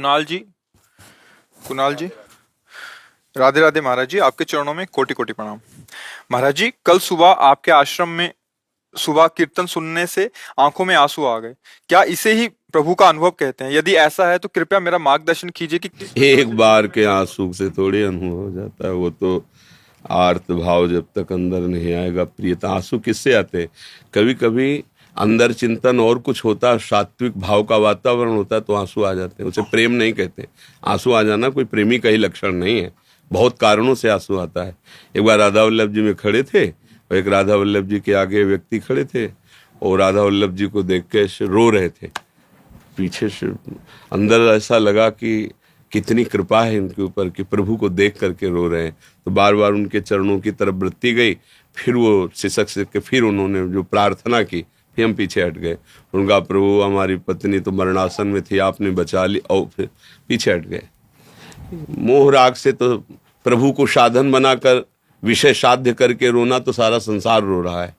कुणाल जी, कुणाल जी, राधे राधे महाराज जी, आपके चरणों में कोटि कोटि प्रणाम। महाराज जी, कल सुबह आपके आश्रम में सुबह कीर्तन सुनने से आंखों में आंसू आ गए। क्या इसे ही प्रभु का अनुभव कहते हैं? यदि ऐसा है तो कृपया मेरा मार्गदर्शन कीजिए कि किस प्रकार एक से। बार के आंसू से थोड़ी अनुभव हो जाता है। वो तो आर्त भाव जब तक अंदर नहीं आएगा प्रियता, आंसू किससे आते? कभी कभी अंदर चिंतन और कुछ होता है, सात्विक भाव का वातावरण होता है तो आंसू आ जाते हैं। उसे प्रेम नहीं कहते। आंसू आ जाना कोई प्रेमी का ही लक्षण नहीं है। बहुत कारणों से आंसू आता है। एक बार राधा वल्लभ जी में खड़े थे और एक राधा वल्लभ जी के आगे व्यक्ति खड़े थे और राधा वल्लभ जी को देख के रो रहे थे। पीछे से अंदर ऐसा लगा कि कितनी कृपा है इनके ऊपर कि प्रभु को देख करके रो रहे हैं। तो बार बार उनके चरणों की तरफ वृत्ति गई। फिर वो सिसक के फिर उन्होंने जो प्रार्थना की, फिर हम पीछे हट गए। उनका प्रभु हमारी पत्नी तो मरणासन में थी, आपने बचा ली। और फिर पीछे हट गए। मोह राग से तो प्रभु को साधन बनाकर विषय साध्य करके रोना तो सारा संसार रो रहा है।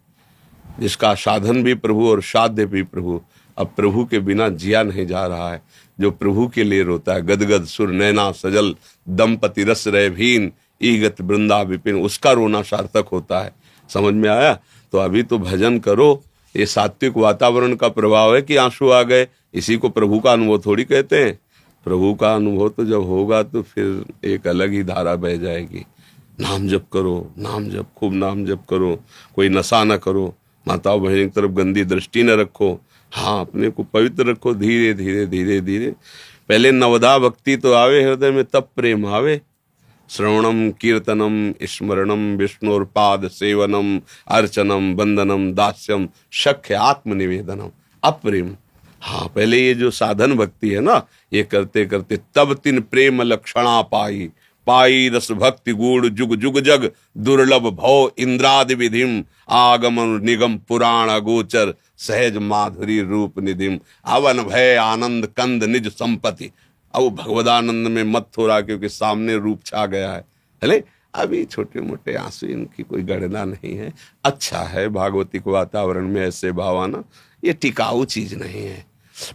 जिसका साधन भी प्रभु और साध्य भी प्रभु, अब प्रभु के बिना जिया नहीं जा रहा है। जो प्रभु के लिए रोता है, गदगद सुर नैना सजल दंपति रस रहे भीन ईगत वृंदा विपिन, उसका रोना सार्थक होता है। समझ में आया? तो अभी तो भजन करो। ये सात्विक वातावरण का प्रभाव है कि आंसू आ गए। इसी को प्रभु का अनुभव थोड़ी कहते हैं। प्रभु का अनुभव तो जब होगा तो फिर एक अलग ही धारा बह जाएगी। नाम जप करो, नाम जप, खूब नाम जप करो। कोई नशा न करो, माताओं बहनों की तरफ गंदी दृष्टि न रखो। हाँ, अपने को पवित्र रखो। धीरे धीरे धीरे धीरे पहले नवदा भक्ति तो आवे हृदय में, तब प्रेम आवे। श्रवणम कीर्तनम स्मरणम विष्णुर्पाद सेवनम अर्चनम वंदनम दास्यम शक्य आत्मनिवेदनम, अप्रेम। हाँ, पहले ये जो साधन भक्ति है ना, ये करते करते तब तिन प्रेम लक्षणा पाई पाई रस भक्ति गूढ़ जुग जुग जग दुर्लभ भव इंद्रादि विधिम आगमन निगम पुराण अगोचर सहज माधुरी रूप निधिम अवन भय आनंद कंद निज संपत्ति। अब भगवदानंद में मत हो रहा क्योंकि सामने रूप छा गया है। हेले, अभी छोटे मोटे आंसू, इनकी कोई गणना नहीं है। अच्छा है भागवतिक वातावरण में ऐसे भाव आना, ये टिकाऊ चीज नहीं है।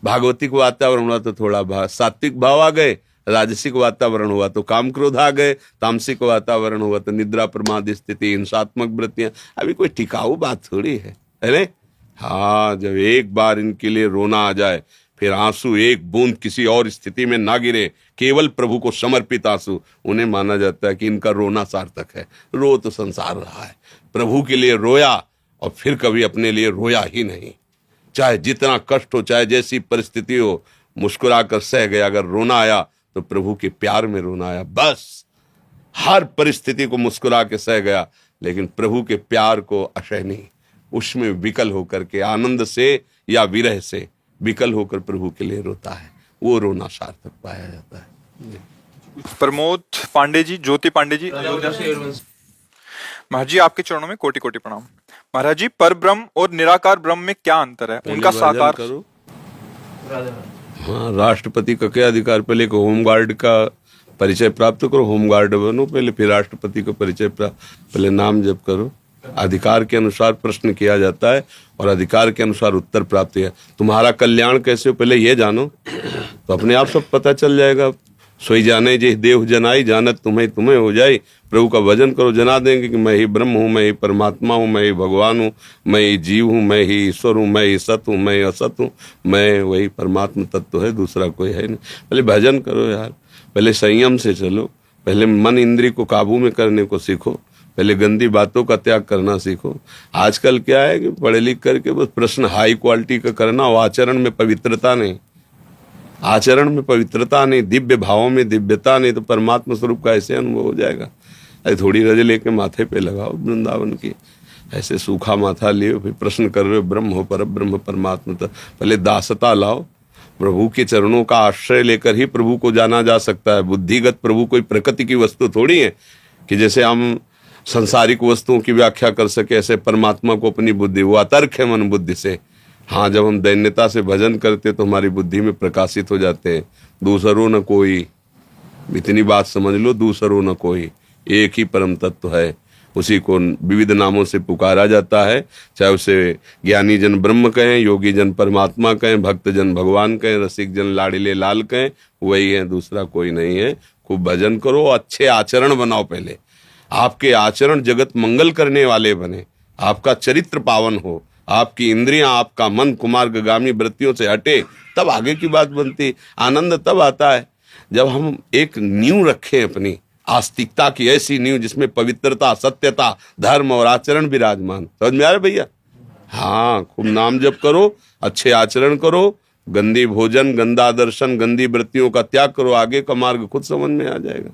भागवतिक वातावरण हुआ तो थोड़ा सात्विक भाव आ गए, राजसिक वातावरण हुआ तो काम क्रोध आ गए, तामसिक वातावरण हुआ तो निद्रा प्रमाद स्थिति हिंसात्मक वृत्तियां। अभी कोई टिकाऊ बात थोड़ी है। अरे हाँ, जब एक बार इनके लिए रोना आ जाए, फिर आंसू एक बूंद किसी और स्थिति में ना गिरे, केवल प्रभु को समर्पित आंसू, उन्हें माना जाता है कि इनका रोना सार्थक है। रो तो संसार रहा है, प्रभु के लिए रोया और फिर कभी अपने लिए रोया ही नहीं। चाहे जितना कष्ट हो, चाहे जैसी परिस्थिति हो, मुस्कुरा कर सह गया। अगर रोना आया तो प्रभु के प्यार में रोना आया, बस। हर परिस्थिति को मुस्कुरा के सह गया, लेकिन प्रभु के प्यार को अशय नहीं। उसमें विकल होकर के, आनंद से या विरह से विकल होकर प्रभु के लिए रोता है, वो रोना सार्थक पाया जाता है। प्रमोद पांडे जी, ज्योति पांडे जी, महाराज जी, आपके चरणों में कोटि कोटि प्रणाम। महाराज जी, पर ब्रह्म और निराकार ब्रह्म में क्या अंतर है? उनका साकार करो। हाँ, राष्ट्रपति का क्या अधिकार? पहले को होमगार्ड का परिचय प्राप्त करो, होमगार्ड बनो पहले, फिर राष्ट्रपति का परिचय प्राप्त। पहले नाम जप करो। अधिकार के अनुसार प्रश्न किया जाता है और अधिकार के अनुसार उत्तर प्राप्त है। तुम्हारा कल्याण कैसे हो, पहले ये जानो, तो अपने आप सब पता चल जाएगा। सोई जाने जे देव जनाई, जानत तुम्हें तुम्हें हो जाए। प्रभु का भजन करो, जना देंगे कि मैं ही ब्रह्म हूँ, मैं ही परमात्मा हूँ, मैं ही भगवान हूँ, मैं ही जीव हूँ, मैं ही ईश्वर हूँ, मैं ही सत हूँ, मैं ही असत हूँ, मैं वही परमात्मा तत्व है, दूसरा कोई है नहीं। पहले भजन करो यार, पहले संयम से चलो, पहले मन इंद्री को काबू में करने को सीखो, पहले गंदी बातों का त्याग करना सीखो। आजकल क्या है कि पढ़े लिख करके बस प्रश्न हाई क्वालिटी का करना और आचरण में पवित्रता नहीं। आचरण में पवित्रता नहीं, दिव्य भावों में दिव्यता नहीं, तो परमात्मा स्वरूप का ऐसे अनुभव हो जाएगा। अरे थोड़ी रज लेके माथे पे लगाओ वृंदावन की, ऐसे सूखा माथा लिए फिर प्रश्न कर रहे हो ब्रह्म हो, पर ब्रह्म परमात्मा। तो पहले दासता लाओ। प्रभु के चरणों का आश्रय लेकर ही प्रभु को जाना जा सकता है। बुद्धिगत प्रभु कोई प्रकृति की वस्तु थोड़ी है कि जैसे हम संसारिक वस्तुओं की व्याख्या कर सके, ऐसे परमात्मा को अपनी बुद्धि, वो अतर्क है मन बुद्धि से। हाँ, जब हम दैन्यता से भजन करते तो हमारी बुद्धि में प्रकाशित हो जाते हैं। दूसरों न कोई, इतनी बात समझ लो, दूसरों न कोई, एक ही परम तत्व है। उसी को विविध नामों से पुकारा जाता है, चाहे उसे ज्ञानी जन ब्रह्म कहें, योगी जन परमात्मा कहें, भक्त जन भगवान कहें, रसिक जन लाड़िले लाल कहें, वही है, दूसरा कोई नहीं है। खूब भजन करो, अच्छे आचरण बनाओ, पहले आपके आचरण जगत मंगल करने वाले बने, आपका चरित्र पावन हो, आपकी इंद्रियां, आपका मन कुमार्गामी वृत्तियों से हटे, तब आगे की बात बनती। आनंद तब आता है जब हम एक नींव रखें अपनी आस्तिकता की, ऐसी नींव जिसमें पवित्रता, सत्यता, धर्म और आचरण विराजमान। समझ में आ रहा भैया? हाँ, खूब नाम जप करो, अच्छे आचरण करो, गंदी भोजन, गंदा दर्शन, गंदी वृत्तियों का त्याग करो, आगे का मार्ग खुद समझ में आ जाएगा।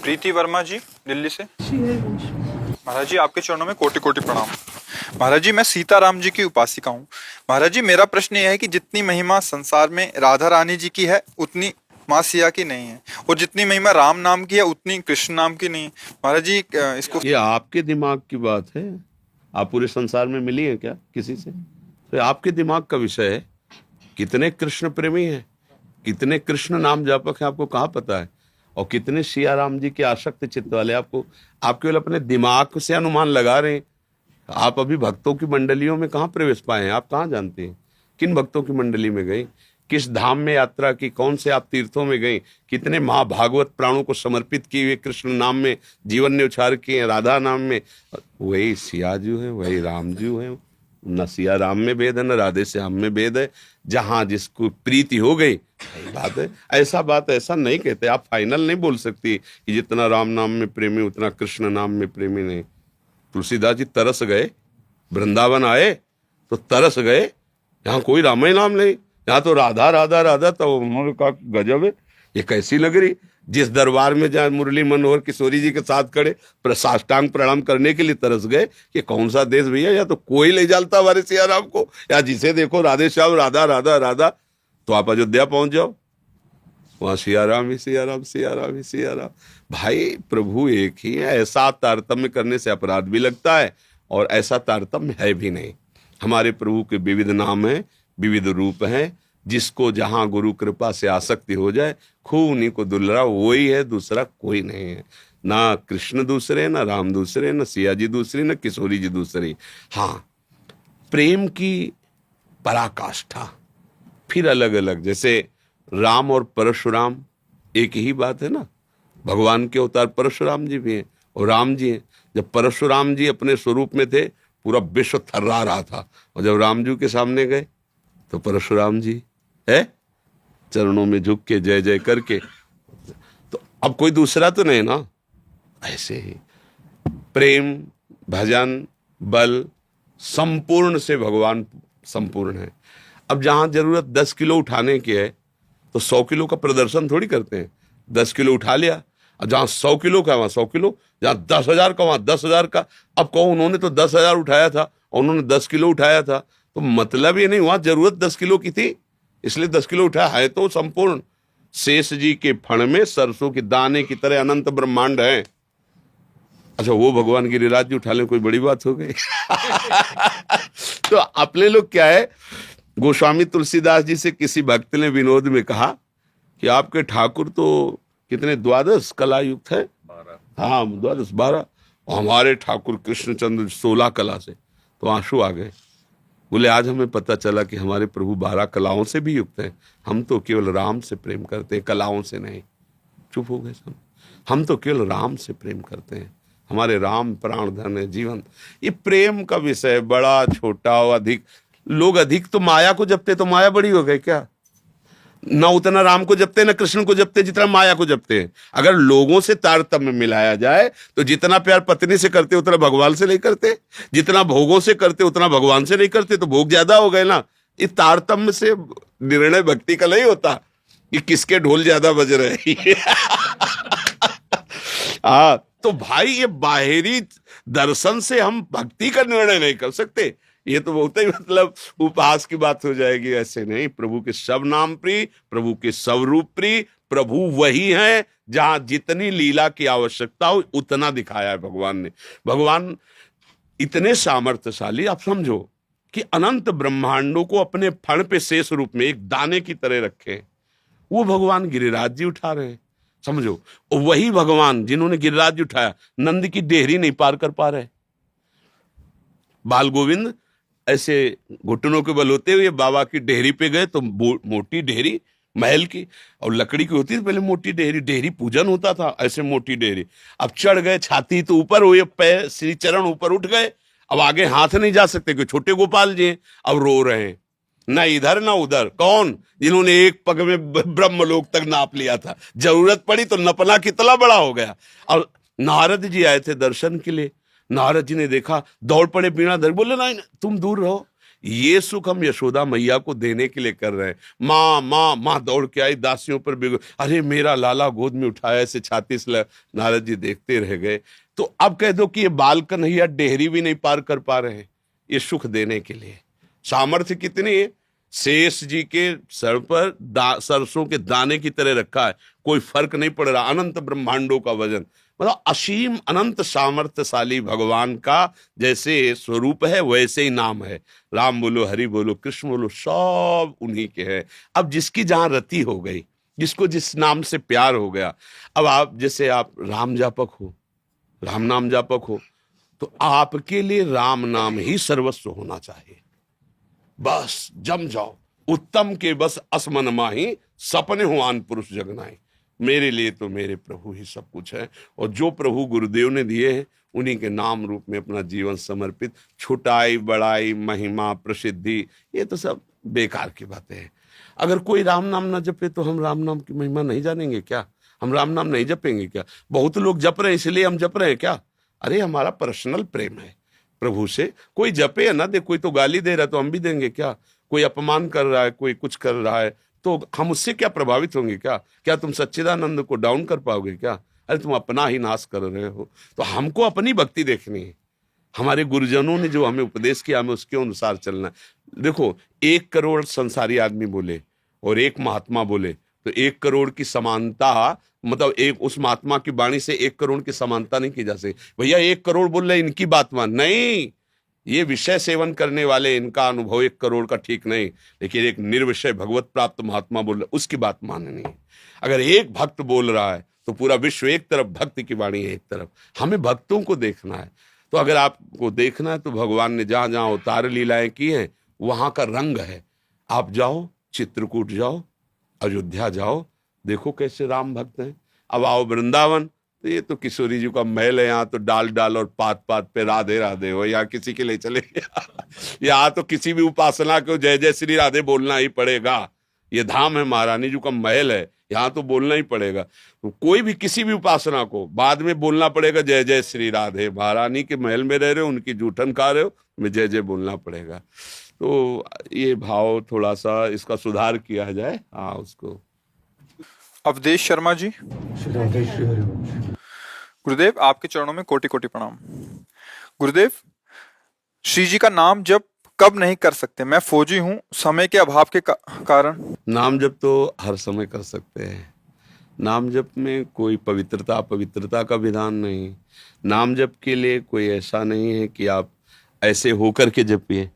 प्रीति वर्मा जी दिल्ली से। महाराज जी आपके चरणों में कोटि कोटि प्रणाम। महाराज जी मैं सीताराम जी की उपासिका हूँ। महाराज जी मेरा प्रश्न यह है कि जितनी महिमा संसार में राधा रानी जी की है उतनी माँ सिया की नहीं है, और जितनी महिमा राम नाम की है उतनी कृष्ण नाम की नहीं है। महाराज जी इसको, ये आपके दिमाग की बात है। आप पूरे संसार में मिली है क्या किसी से? तो आपके दिमाग का विषय है। कितने कृष्ण प्रेमी हैं, कितने कृष्ण नाम जापक हैं, आपको कहाँ पता है? और कितने सिया राम जी के आसक्त चित्त वाले, आपको, आप केवल अपने दिमाग से अनुमान लगा रहे हैं। आप अभी भक्तों की मंडलियों में कहाँ प्रवेश पाए हैं? आप कहाँ जानते हैं? किन भक्तों की मंडली में गए, किस धाम में यात्रा की, कौन से आप तीर्थों में गए, कितने महाभागवत प्राणों को समर्पित किए हुए कृष्ण नाम में जीवन ने उछार किए हैं, राधा नाम में। वही सिया जी है, वही राम जी है। न सिया राम में भेद है, न राधे श्याम में भेद है। जहां जिसको प्रीति हो गई बात है। ऐसा नहीं कहते। आप फाइनल नहीं बोल सकती कि जितना राम नाम में प्रेमी उतना कृष्ण नाम में प्रेमी नहीं। तुलसीदास जी तरस गए, वृंदावन आए तो तरस गए। यहाँ कोई राम ही नाम नहीं, यहाँ तो राधा राधा राधा। तो उन्होंने कहा गजब है, ये कैसी लग रही। जिस दरबार में जहाँ मुरली मनोहर किशोरी जी के साथ खड़े साष्टांग प्रणाम करने के लिए तरस गए कि कौन सा देश भैया, या तो कोई ले जाता हमारे सिया राम को, या जिसे देखो राधे श्याम राधा राधा राधा। तो आप अयोध्या पहुंच जाओ, वहां सिया राम ही सिया राम, सिया राम ही सिया राम। भाई प्रभु एक ही है। ऐसा तारतम्य करने से अपराध भी लगता है, और ऐसा तारतम्य है भी नहीं। हमारे प्रभु के विविध नाम हैं, विविध रूप हैं। जिसको जहां गुरु कृपा से आसक्ति हो जाए, खूब उन्हीं को दुलरा, वही है, दूसरा कोई नहीं है। ना कृष्ण दूसरे, ना राम दूसरे, ना सिया जी दूसरी, ना किशोरी जी दूसरी। हाँ, प्रेम की पराकाष्ठा फिर अलग अलग। जैसे राम और परशुराम एक ही बात है ना। भगवान के अवतार परशुराम जी भी हैं और राम जी हैं। जब परशुराम जी अपने स्वरूप में थे, पूरा विश्व थर्रा रहा था, और जब राम जी के सामने गए तो परशुराम जी है चरणों में झुक के जय जय करके। तो अब कोई दूसरा तो नहीं ना। ऐसे ही प्रेम, भजन, बल संपूर्ण से भगवान संपूर्ण है। अब जहां जरूरत 10 किलो उठाने की है तो 100 किलो का प्रदर्शन थोड़ी करते हैं। 10 किलो उठा लिया, और जहां 100 किलो का वहां 100 किलो, जहां 10,000 का वहां 10,000 का। अब कहो उन्होंने तो 10,000 उठाया था और उन्होंने 10 किलो उठाया था, तो मतलब ये नहीं, वहां जरूरत 10 किलो की थी इसलिए 10 किलो उठाया है। तो संपूर्ण शेष जी के फण में सरसों के दाने की तरह अनंत ब्रह्मांड है। अच्छा, वो भगवान गिरिराज जी उठा ले, कोई बड़ी बात हो गई। तो अपने लोग क्या है, गोस्वामी तुलसीदास जी से किसी भक्त ने विनोद में कहा कि आपके ठाकुर तो कितने 12 कला युक्त है। हाँ, 12 हमारे ठाकुर कृष्णचंद्र 16 कला से। तो आंसू आ गए। बोले आज हमें पता चला कि हमारे प्रभु 12 कलाओं से भी युक्त हैं। हम तो केवल राम से प्रेम करते हैं, कलाओं से नहीं। चुप हो गए सब। हम तो केवल राम से प्रेम करते हैं, हमारे राम प्राण धन है जीवन। ये प्रेम का विषय बड़ा छोटा और अधिक। लोग अधिक तो माया को जपते, तो माया बड़ी हो गई क्या? ना उतना राम को जपते, ना कृष्ण को जपते जितना माया को जपते हैं। अगर लोगों से तारतम्य मिलाया जाए तो जितना प्यार पत्नी से करते उतना भगवान से नहीं करते, जितना भोगों से करते उतना भगवान से नहीं करते, तो भोग ज्यादा हो गए ना। इस तारतम्य से निर्णय भक्ति का नहीं होता कि किसके ढोल ज्यादा बज रहे। हाँ, तो भाई ये बाहरी दर्शन से हम भक्ति का निर्णय नहीं कर सकते। ये तो बहुत ही मतलब उपहास की बात हो जाएगी। ऐसे नहीं, प्रभु के सब नाम प्रिय, प्रभु के सब रूप प्रिय। प्रभु वही है, जहां जितनी लीला की आवश्यकता हो उतना दिखाया है भगवान ने। भगवान इतने सामर्थ्यशाली, आप समझो कि अनंत ब्रह्मांडों को अपने फण पे शेष रूप में एक दाने की तरह रखे। वो भगवान गिरिराज जी उठा रहे हैं। समझो। और वही भगवान जिन्होंने गिरिराज उठाया, नंद की डेहरी नहीं पार कर पा रहे। बाल गोविंद ऐसे घुटनों के बल होते हुए बाबा की डेहरी पे गए तो मोटी डेहरी महल की, और लकड़ी की होती थी पहले मोटी डेहरी, डेहरी पूजन होता था, ऐसे मोटी डेहरी। अब चढ़ गए, छाती तो ऊपर हुई, पैर श्री चरण ऊपर उठ गए, अब आगे हाथ नहीं जा सकते कि छोटे गोपाल जी हैं, अब रो रहे हैं, ना इधर ना उधर। कौन? जिन्होंने एक पग में ब्रह्मलोक तक नाप लिया था, जरूरत पड़ी तो नपना कितना बड़ा हो गया। और नारद जी आए थे दर्शन के लिए, नारद जी ने देखा, दौड़ पड़े बीणा धर, बोले नहीं तुम दूर रहो, ये सुख हम यशोदा मैया को देने के लिए कर रहे हैं। माँ माँ माँ दौड़ के आई, दासियों पर बिगड़, अरे मेरा लाला गोद में उठाया, ऐसे छाती से। नारद जी देखते रह गए। तो अब कह दो कि ये बाल कन्हैया डेहरी भी नहीं पार कर पा रहे हैं, ये सुख देने के लिए। सामर्थ्य कितनी है, शेष जी के सर पर सरसों के दाने की तरह रखा है, कोई फर्क नहीं पड़ रहा। अनंत ब्रह्मांडों का वजन, मतलब असीम अनंत सामर्थ्यशाली भगवान का जैसे स्वरूप है वैसे ही नाम है। राम बोलो, हरि बोलो, कृष्ण बोलो, सब उन्हीं के हैं। अब जिसकी जहां रति हो गई, जिसको जिस नाम से प्यार हो गया, अब आप जैसे आप राम जापक हो, राम नाम जापक हो, तो आपके लिए राम नाम ही सर्वस्व होना चाहिए। बस जम जाओ, उत्तम के बस असमन माही, सपने हो आन पुरुष जगनाई। मेरे लिए तो मेरे प्रभु ही सब कुछ है, और जो प्रभु गुरुदेव ने दिए हैं उन्हीं के नाम रूप में अपना जीवन समर्पित। छुटाई बड़ाई महिमा प्रसिद्धि ये तो सब बेकार की बातें हैं। अगर कोई राम नाम ना जपे तो हम राम नाम की महिमा नहीं जानेंगे क्या? हम राम नाम नहीं जपेंगे क्या? बहुत लोग जप रहे हैं इसलिए हम जप रहे हैं क्या? अरे हमारा पर्सनल प्रेम है प्रभु से। कोई जपे या ना दे, कोई तो गाली दे रहा है तो हम भी देंगे क्या? कोई अपमान कर रहा है, कोई कुछ कर रहा है, तो हम उससे क्या प्रभावित होंगे क्या? क्या तुम सच्चिदानंद को डाउन कर पाओगे क्या? अरे तुम अपना ही नाश कर रहे हो। तो हमको अपनी भक्ति देखनी है, हमारे गुरुजनों ने जो हमें उपदेश किया हमें उसके अनुसार चलना है। देखो 1 करोड़ संसारी आदमी बोले और एक महात्मा बोले तो 1 करोड़ की समानता, मतलब एक उस महात्मा की वाणी से 1 करोड़ की समानता नहीं की जा सकती। भैया 1 करोड़ बोल रहे इनकी बात मान, नहीं, ये विषय सेवन करने वाले, इनका अनुभव 1 करोड़ का ठीक नहीं, लेकिन एक निर्विषय भगवत प्राप्त महात्मा बोल रहे उसकी बात माननी है। अगर एक भक्त बोल रहा है तो पूरा विश्व एक तरफ, भक्त की वाणी है एक तरफ, हमें भक्तों को देखना है। तो अगर आपको देखना है तो भगवान ने जहां जहां अवतार लीलाएं की हैं वहां का रंग है। आप जाओ, चित्रकूट जाओ, अयोध्या जाओ, देखो कैसे राम भक्त हैं। अब आओ वृंदावन, तो ये तो किशोरी जी का महल है, यहाँ तो डाल डाल और पात पात पे राधे राधे हो, यहाँ किसी के लिए चले यहाँ तो किसी भी उपासना को जय जय श्री राधे बोलना ही पड़ेगा। ये धाम है, महारानी जी का महल है, यहाँ तो बोलना ही पड़ेगा। तो कोई भी किसी भी उपासना को बाद में बोलना पड़ेगा जय जय श्री राधे। महारानी के महल में रह रहे हो, उनकी जूठन खा रहे हो, तुम्हें जय जय बोलना पड़ेगा। तो ये भाव थोड़ा सा इसका सुधार किया जाए। हाँ, उसको। अवधेश शर्मा जी, गुरुदेव आपके चरणों में कोटि कोटि प्रणाम। गुरुदेव, श्री जी का नाम जप कब नहीं कर सकते? मैं फौजी हूँ, समय के अभाव के कारण। नाम जप तो हर समय कर सकते हैं। नाम जप में कोई पवित्रता का विधान नहीं। नाम जप के लिए कोई ऐसा नहीं है कि आप ऐसे होकर के जपिए।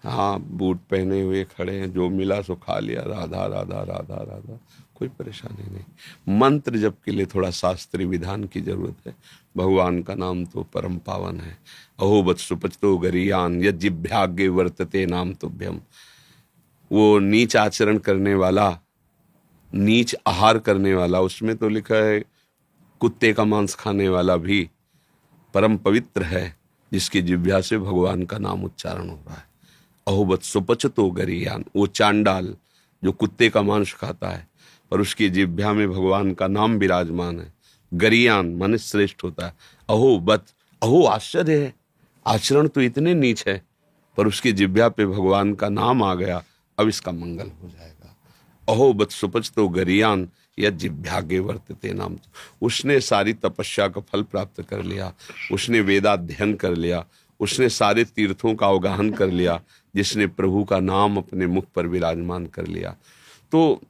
हाँ, बूट पहने हुए खड़े हैं, जो मिला सो खा लिया, राधा राधा राधा राधा, कोई परेशानी नहीं। मंत्र जप के लिए थोड़ा शास्त्रीय विधान की जरूरत है। भगवान का नाम तो परम पावन है। अहो वत्सुपचतो गरीयान यज्जिभ्याग्ये वर्तते नाम तुभ्यम। वो नीच आचरण करने वाला, नीच आहार करने वाला, उसमें तो लिखा है कुत्ते का मांस खाने वाला भी परम पवित्र है जिसकी जिह्वा से भगवान का नाम उच्चारण हो रहा है। अहो वत्सुपचतो गरीयान, वो चांडाल जो कुत्ते का मांस खाता है पर उसकी जिह्वा में भगवान का नाम विराजमान है। गरियान माने श्रेष्ठ होता है। अहो बत, अहो आश्चर्य है, आचरण तो इतने नीच है पर उसकी जिह्वा पे भगवान का नाम आ गया, अब इसका मंगल हो जाएगा। अहो बत सुपच तो गरियान या जिभ्यागे वर्तते नाम। उसने सारी तपस्या का फल प्राप्त कर लिया, उसने वेदाध्ययन कर लिया, उसने सारे तीर्थों का अवगाहन कर लिया, जिसने प्रभु का नाम अपने मुख पर विराजमान कर लिया। तो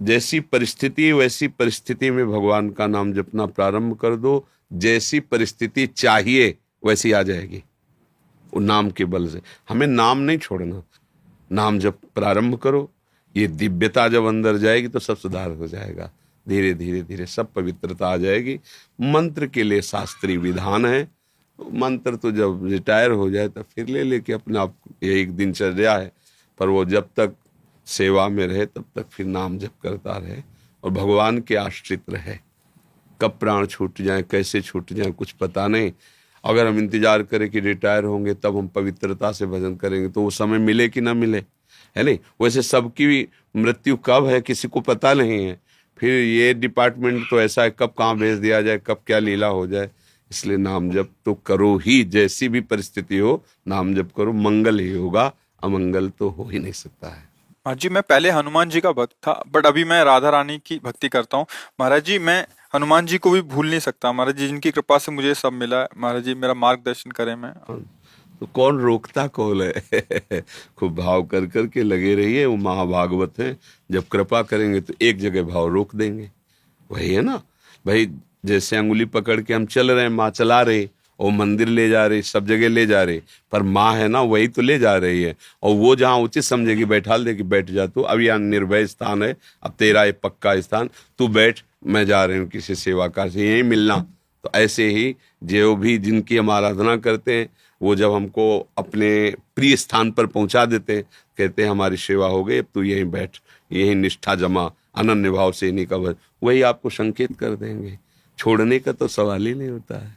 जैसी परिस्थिति वैसी परिस्थिति में भगवान का नाम जपना प्रारंभ कर दो। जैसी परिस्थिति चाहिए वैसी आ जाएगी वो नाम के बल से। हमें नाम नहीं छोड़ना, नाम जप प्रारंभ करो। ये दिव्यता जब अंदर जाएगी तो सब सुधार हो जाएगा। धीरे धीरे धीरे सब पवित्रता आ जाएगी। मंत्र के लिए शास्त्रीय विधान है, मंत्र तो जब रिटायर हो जाए तो फिर ले लेके अपना आप, ये एक दिनचर्या है, पर वो जब तक सेवा में रहे तब तक फिर नाम जप करता रहे और भगवान के आश्रित रहे। कब प्राण छूट जाए, कैसे छूट जाए, कुछ पता नहीं। अगर हम इंतजार करें कि रिटायर होंगे तब हम पवित्रता से भजन करेंगे तो वो समय मिले कि ना मिले, है नहीं। वैसे सबकी मृत्यु कब है किसी को पता नहीं है। फिर ये डिपार्टमेंट तो ऐसा है, कब कहाँ भेज दिया जाए, कब क्या लीला हो जाए। इसलिए नाम जप तो करो ही, जैसी भी परिस्थिति हो नाम जप करो, मंगल ही होगा, अमंगल तो हो ही नहीं सकता है। महाराज जी मैं पहले हनुमान जी का भक्त था, बट अभी मैं राधा रानी की भक्ति करता हूँ। महाराज जी मैं हनुमान जी को भी भूल नहीं सकता। महाराज जी जिनकी कृपा से मुझे सब मिला है, महाराज जी मेरा मार्गदर्शन करें। मैं तो कौन रोकता कौन है। खूब भाव कर कर के लगे रहिए, वो महाभागवत हैं, जब कृपा करेंगे तो एक जगह भाव रोक देंगे। वही है ना भाई, जैसे अंगुली पकड़ के हम चल रहे हैं, माँ चला रही, और मंदिर ले जा रही, सब जगह ले जा रही, पर माँ है ना वही तो ले जा रही है। और वो जहाँ उचित समझेगी बैठाल देगी, बैठ जा तू, अब यहाँ निर्भय स्थान है, अब तेरा ये पक्का स्थान, तू बैठ, मैं जा रही हूँ किसी सेवाकार से, यही मिलना। तो ऐसे ही जो भी जिनकी हम आराधना करते हैं वो जब हमको अपने प्रिय स्थान पर पहुंचा देते हैं, कहते हैं हमारी सेवा हो गई, अब तू यहीं बैठ, यहीं निष्ठा जमा, अनन्य भाव से इन्हीं का वही आपको संकेत कर देंगे। छोड़ने का तो सवाल ही नहीं होता है।